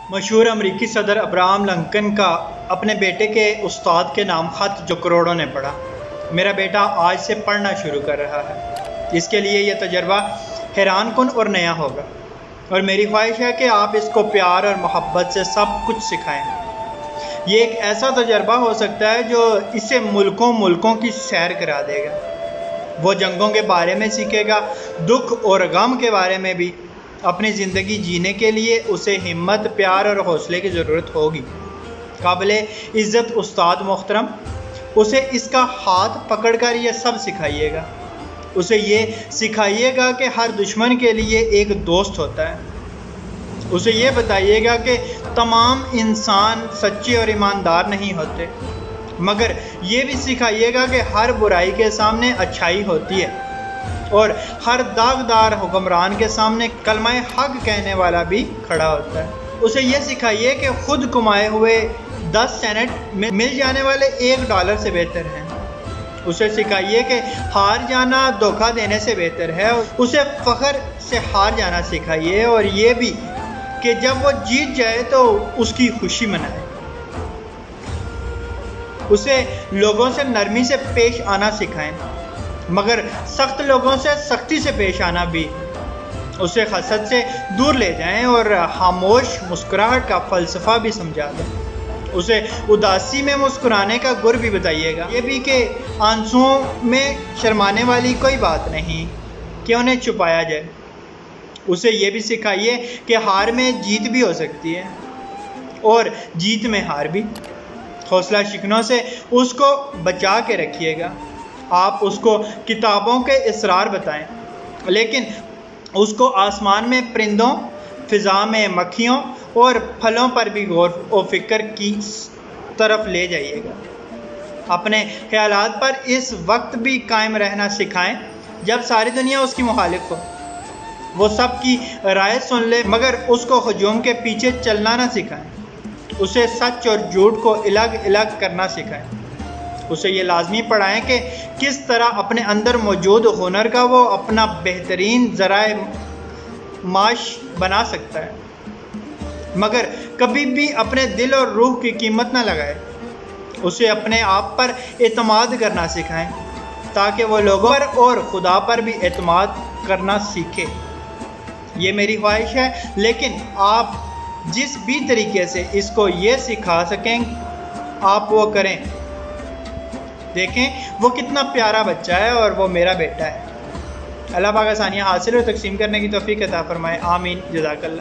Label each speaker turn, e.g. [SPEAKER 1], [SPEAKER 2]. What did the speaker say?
[SPEAKER 1] مشہور امریکی صدر ابراہم لنکن کا اپنے بیٹے کے استاد کے نام خط جو کروڑوں نے پڑھا۔ میرا بیٹا آج سے پڑھنا شروع کر رہا ہے۔ اس کے لیے یہ تجربہ حیران کن اور نیا ہوگا، اور میری خواہش ہے کہ آپ اس کو پیار اور محبت سے سب کچھ سکھائیں۔ یہ ایک ایسا تجربہ ہو سکتا ہے جو اسے ملکوں کی سیر کرا دے گا۔ وہ جنگوں کے بارے میں سیکھے گا، دکھ اور غم کے بارے میں بھی۔ اپنی زندگی جینے کے لیے اسے ہمت، پیار اور حوصلے کی ضرورت ہوگی۔ قابل عزت استاد محترم، اسے اس کا ہاتھ پکڑ کر یہ سب سکھائیے گا۔ اسے یہ سکھائیے گا کہ ہر دشمن کے لیے ایک دوست ہوتا ہے۔ اسے یہ بتائیے گا کہ تمام انسان سچے اور ایماندار نہیں ہوتے، مگر یہ بھی سکھائیے گا کہ ہر برائی کے سامنے اچھائی ہوتی ہے، اور ہر داغدار حکمران کے سامنے کلمہ حق کہنے والا بھی کھڑا ہوتا ہے۔ اسے یہ سکھائیے کہ خود کمائے ہوئے 10 سینٹ میں مل جانے والے $1 سے بہتر ہیں۔ اسے سکھائیے کہ ہار جانا دھوکہ دینے سے بہتر ہے۔ اسے فخر سے ہار جانا سکھائیے، اور یہ بھی کہ جب وہ جیت جائے تو اس کی خوشی منائے۔ اسے لوگوں سے نرمی سے پیش آنا سکھائیں، مگر سخت لوگوں سے سختی سے پیش آنا بھی۔ اسے حسد سے دور لے جائیں اور خاموش مسکراہٹ کا فلسفہ بھی سمجھا دیں۔ اسے اداسی میں مسکرانے کا گر بھی بتائیے گا، یہ بھی کہ آنسوؤں میں شرمانے والی کوئی بات نہیں کہ انہیں چھپایا جائے۔ اسے یہ بھی سکھائیے کہ ہار میں جیت بھی ہو سکتی ہے، اور جیت میں ہار بھی۔ حوصلہ شکنوں سے اس کو بچا کے رکھیے گا۔ آپ اس کو کتابوں کے اسرار بتائیں، لیکن اس کو آسمان میں پرندوں، فضا میں مکھیوں اور پھلوں پر بھی غور و فکر کی طرف لے جائیے گا۔ اپنے خیالات پر اس وقت بھی قائم رہنا سکھائیں جب ساری دنیا اس کی مخالف ہو۔ وہ سب کی رائے سن لے، مگر اس کو ہجوم کے پیچھے چلنا نہ سکھائیں۔ اسے سچ اور جھوٹ کو الگ الگ کرنا سکھائیں۔ اسے یہ لازمی پڑھائیں کہ کس طرح اپنے اندر موجود ہنر کا وہ اپنا بہترین ذرائع معاش بنا سکتا ہے، مگر کبھی بھی اپنے دل اور روح کی قیمت نہ لگائے۔ اسے اپنے آپ پر اعتماد کرنا سکھائیں تاکہ وہ لوگوں پر اور خدا پر بھی اعتماد کرنا سیکھے۔ یہ میری خواہش ہے، لیکن آپ جس بھی طریقے سے اس کو یہ سکھا سکیں آپ وہ کریں۔ دیکھیں وہ کتنا پیارا بچہ ہے، اور وہ میرا بیٹا ہے۔ اللہ پاک آسانیاں حاصل اور تقسیم کرنے کی توفیق عطا فرمائے۔ آمین۔ جزاک اللہ۔